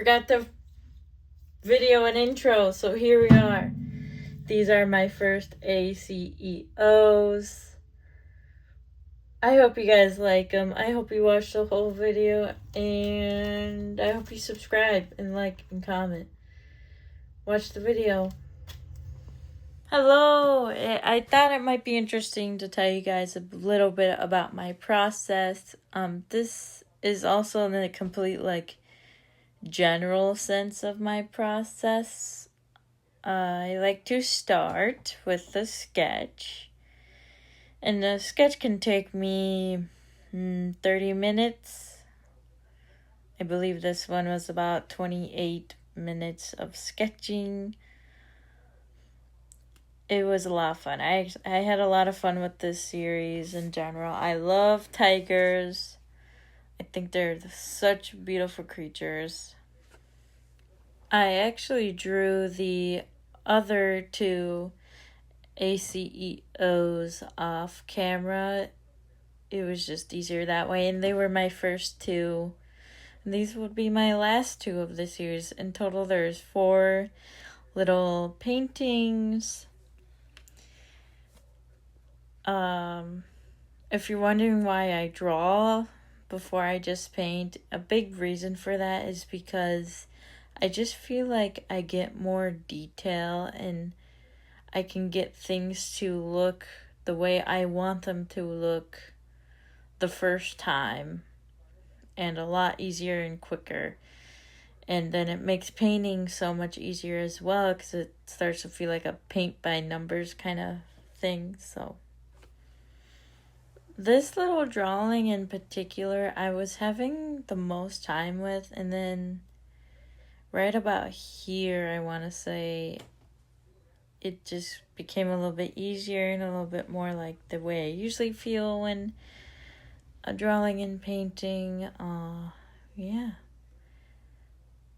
forgot the video and intro, so here we are. These are my first ACEOs. I hope you guys like them. I hope you watch the whole video, and I hope you subscribe and like and comment. Watch the video. Hello! I thought it might be interesting to tell you guys a little bit about my process. This is also in a complete, general sense of my process. I like to start with the sketch. And the sketch can take me 30 minutes. I believe this one was about 28 minutes of sketching. It was a lot of fun. I had a lot of fun with this series in general. I love tigers. I think they're such beautiful creatures. I actually drew the other two ACEOs off camera. It was just easier that way, and they were my first two. And these would be my last two of the series. In total, there's 4 little paintings. If you're wondering why I draw before I just paint, a big reason for that is because I just feel like I get more detail and I can get things to look the way I want them to look the first time, and a lot easier and quicker. And then it makes painting so much easier as well, because it starts to feel like a paint by numbers kind of thing. So this little drawing in particular, I was having the most time with, and then right about here, I want to say, it just became a little bit easier and a little bit more like the way I usually feel when drawing and painting. Yeah.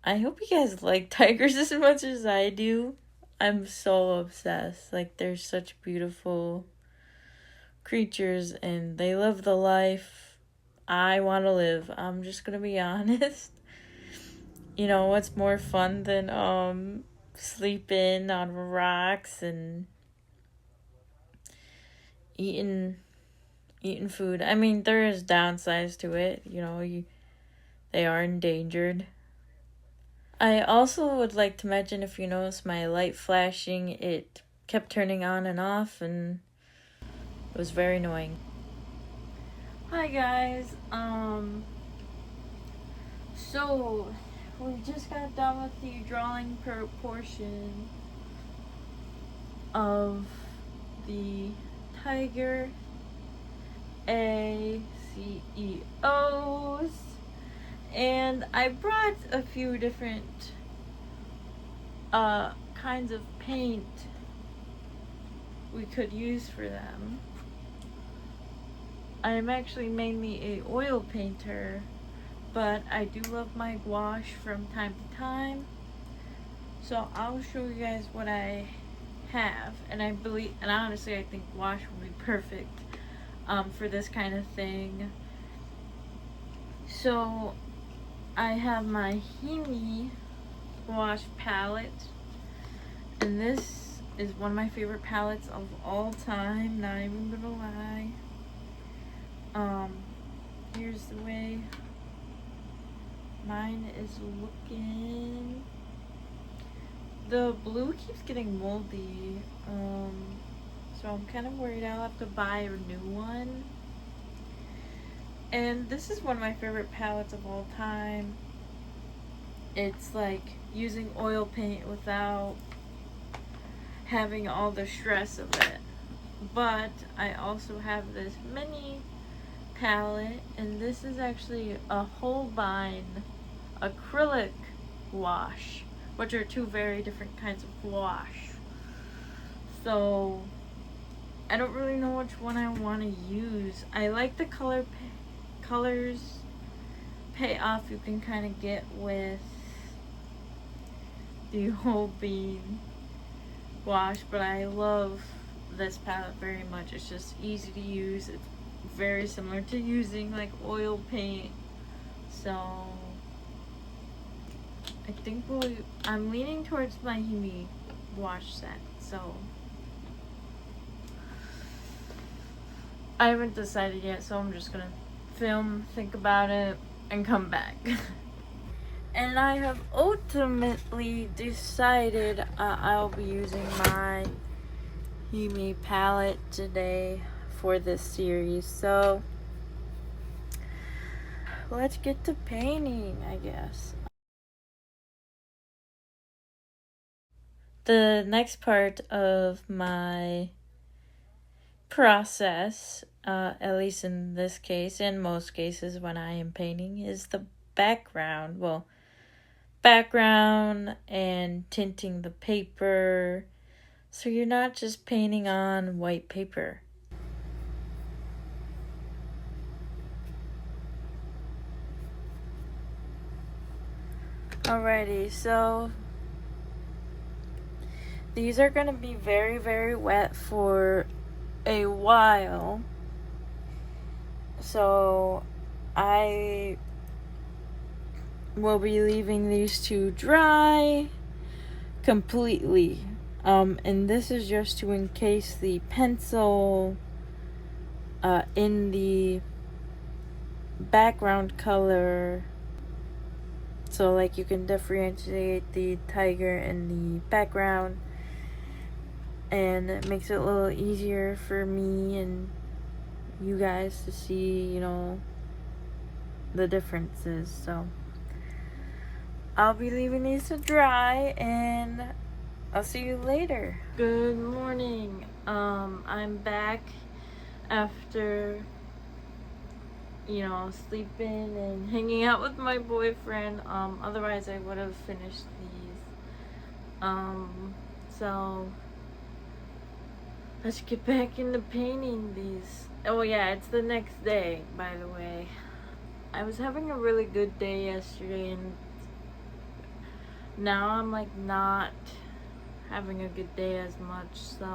I hope you guys like tigers as much as I do. I'm so obsessed. They're such beautiful creatures, and they live the life I want to live. I'm just gonna be honest. You know, what's more fun than sleeping on rocks and eating food? I mean, there is downsides to it. You know, they are endangered. I also would like to mention, if you notice my light flashing, it kept turning on and off, and it was very annoying. Hi guys, so we just got done with the drawing portion of the tiger ACEOs, and I brought a few different kinds of paint we could use for them. I'm actually mainly a oil painter, but I do love my gouache from time to time. So I'll show you guys what I have, and honestly I think gouache would be perfect for this kind of thing. So I have my Himi gouache palette, and this is one of my favorite palettes of all time, not even gonna lie. Here's the way mine is looking. The blue keeps getting moldy, so I'm kind of worried I'll have to buy a new one. And this is one of my favorite palettes of all time. It's like using oil paint without having all the stress of it. But I also have this mini palette, and this is actually a Holbein acrylic gouache, which are 2 very different kinds of gouache. So I don't really know which one I want to use. I like the colors payoff you can kind of get with the Holbein gouache, but I love this palette very much. It's just easy to use. It's very similar to using oil paint, so I think I'm leaning towards my Himi gouache set, so I haven't decided yet, so I'm just gonna film, think about it, and come back. And I have ultimately decided I'll be using my Himi palette today for this series, so let's get to painting, I guess. The next part of my process, at least in this case, in most cases when I am painting, is the background. Well, background and tinting the paper, so you're not just painting on white paper. Alrighty, so these are gonna be very, very wet for a while, so I will be leaving these to dry completely, and this is just to encase the pencil in the background color, so like you can differentiate the tiger in the background, and it makes it a little easier for me and you guys to see, you know, the differences. So I'll be leaving these to dry, and I'll see you later. Good morning. I'm back after, you know, sleeping and hanging out with my boyfriend. Otherwise I would have finished these. So let's get back into painting these. Oh yeah, it's the next day, by the way. I was having a really good day yesterday, and now I'm like not having a good day as much, so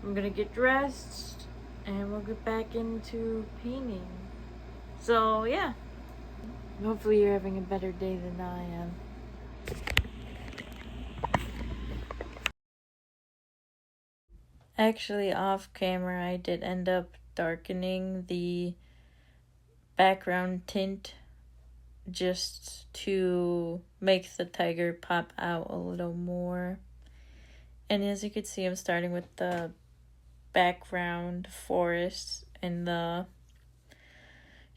I'm gonna get dressed and we'll get back into painting. So yeah, hopefully you're having a better day than I am. Actually, off camera, I did end up darkening the background tint just to make the tiger pop out a little more. And as you can see, I'm starting with the background forest and the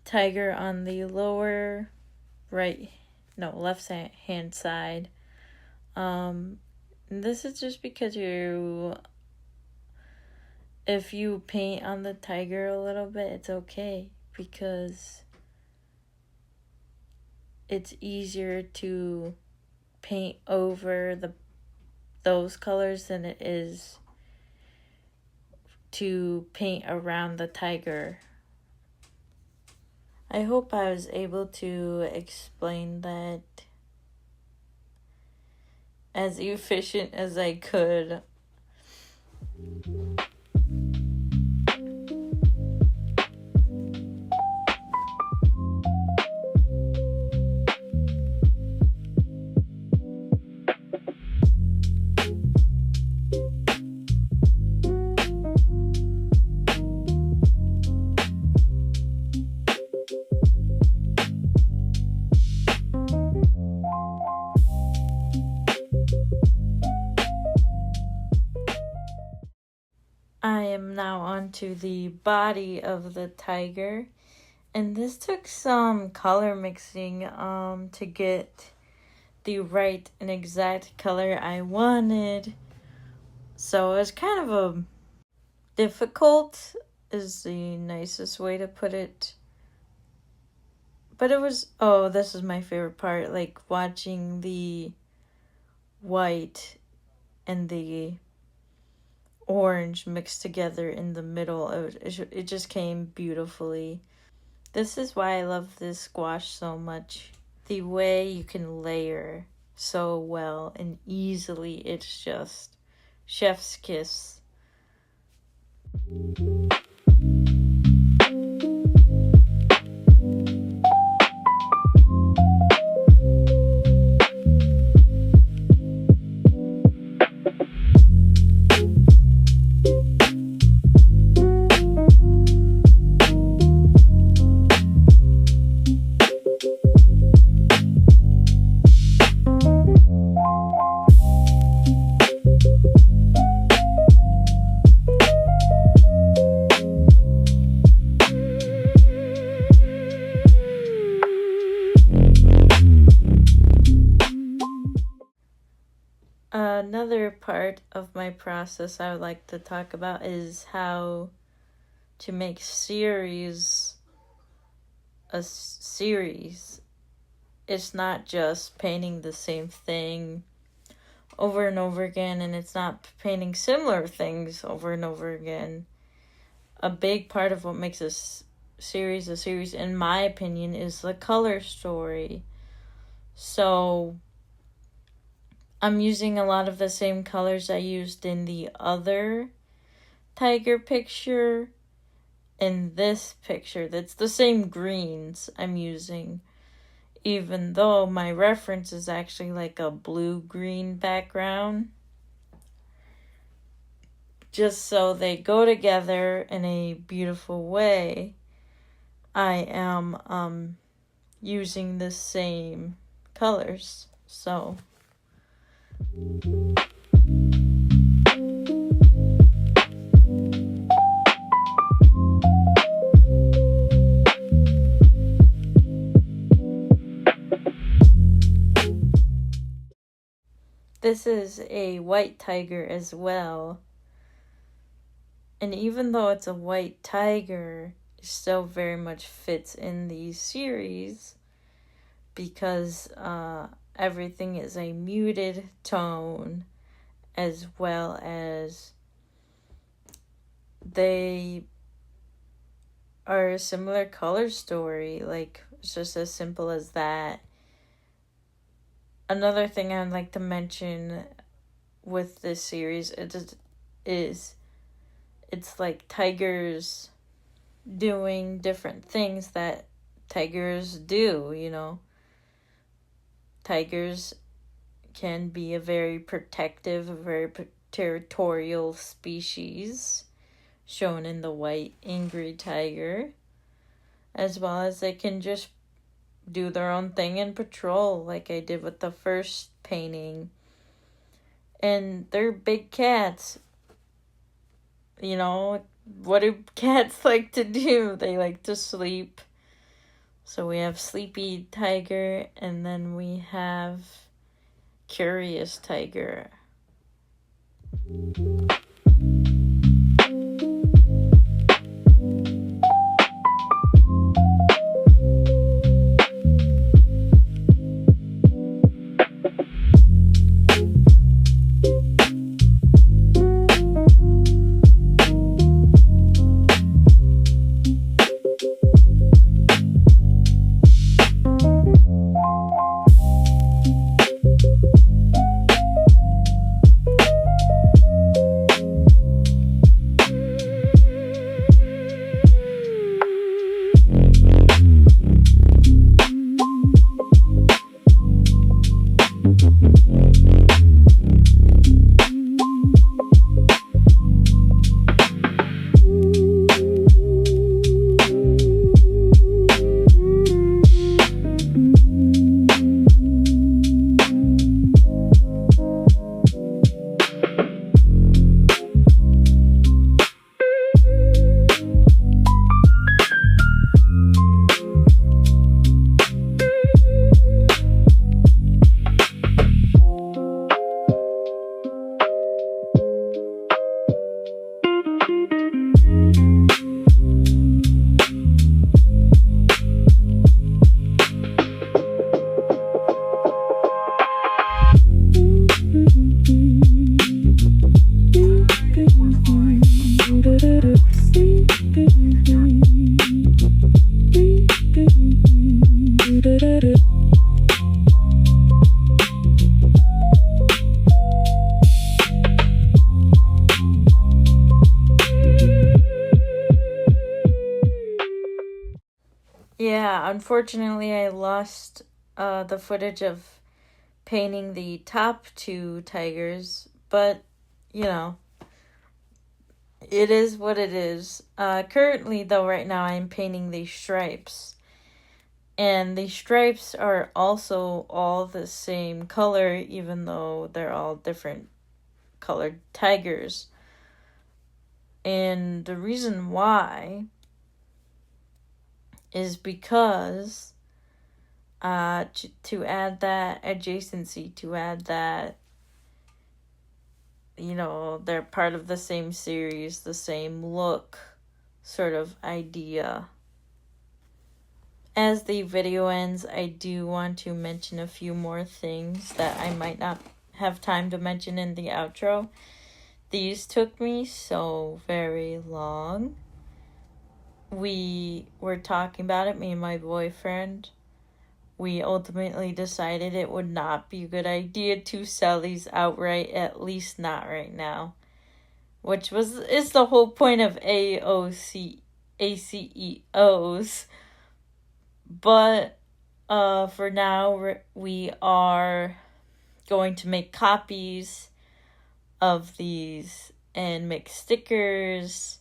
tiger on the lower left hand side. This is just because if you paint on the tiger a little bit, it's okay, because it's easier to paint over those colors than it is to paint around the tiger. I hope I was able to explain that as efficient as I could. I am now onto the body of the tiger, and this took some color mixing to get the right and exact color I wanted. So it was kind of a difficult is the nicest way to put it. But it was, this is my favorite part, like watching the white and the orange mixed together in the middle. It just came beautifully. This is why I love this gouache so much. The way you can layer so well and easily, it's just chef's kiss. Another part of my process I would like to talk about is how to make a series. It's not just painting the same thing over and over again, and it's not painting similar things over and over again. A big part of what makes a series, in my opinion, is the color story. So I'm using a lot of the same colors I used in the other tiger picture. In this picture, that's the same greens I'm using, even though my reference is actually like a blue-green background. Just so they go together in a beautiful way, I am using the same colors. So this is a white tiger as well. And even though it's a white tiger, it still very much fits in the series because everything is a muted tone, as well as they are a similar color story. Like, it's just as simple as that. Another thing I'd like to mention with this series is it's like tigers doing different things that tigers do, you know. Tigers can be a very protective, a very territorial species, shown in the white angry tiger, as well as they can just do their own thing and patrol, like I did with the first painting. And they're big cats. You know, what do cats like to do? They like to sleep. So we have Sleepy Tiger, and then we have Curious Tiger. Yeah, unfortunately I lost the footage of painting the top two tigers, but, you know, it is what it is. Currently, though, right now I'm painting the stripes. And the stripes are also all the same color, even though they're all different colored tigers. And the reason why is because to add that adjacency, to add that you know, they're part of the same series, the same look sort of idea. As the video ends, I do want to mention a few more things that I might not have time to mention in the outro. These took me so very long. We were talking about it, me and my boyfriend. We ultimately decided it would not be a good idea to sell these outright, at least not right now. Which is the whole point of ACEOs. But for now, we are going to make copies of these and make stickers,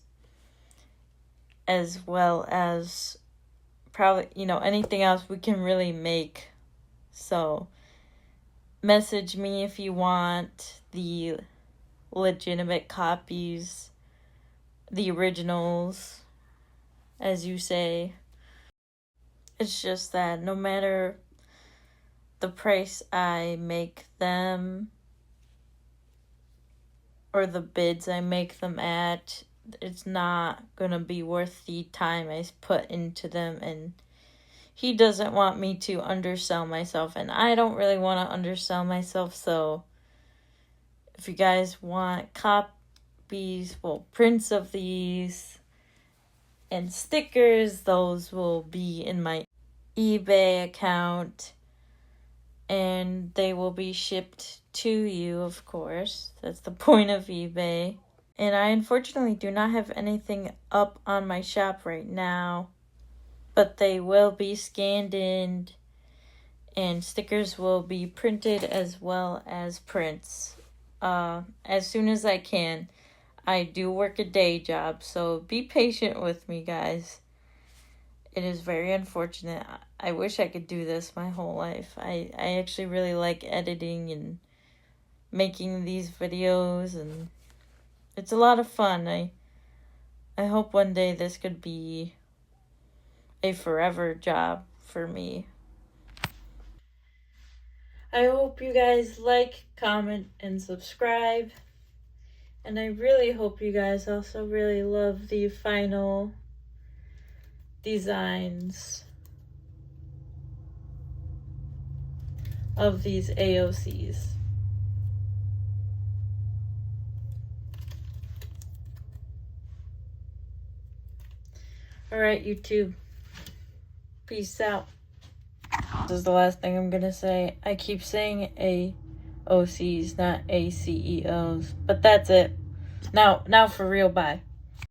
as well as probably, you know, anything else we can really make. So message me if you want the legitimate copies, the originals, as you say. It's just that no matter the price I make them or the bids I make them at, it's not gonna be worth the time I put into them, and he doesn't want me to undersell myself, and I don't really want to undersell myself. So if you guys want copies, well, prints of these and stickers, those will be in my eBay account, and they will be shipped to you, of course. That's the point of eBay. And I unfortunately do not have anything up on my shop right now, but they will be scanned in, and stickers will be printed as well as prints as soon as I can. I do work a day job, so be patient with me, guys. It is very unfortunate. I wish I could do this my whole life. I actually really like editing and making these videos, and it's a lot of fun. I hope one day this could be a forever job for me. I hope you guys like, comment, and subscribe. And I really hope you guys also really love the final designs of these AOCs. Alright, YouTube. Peace out. This is the last thing I'm gonna say. I keep saying AOCs, not ACEOs. But that's it. Now for real, bye.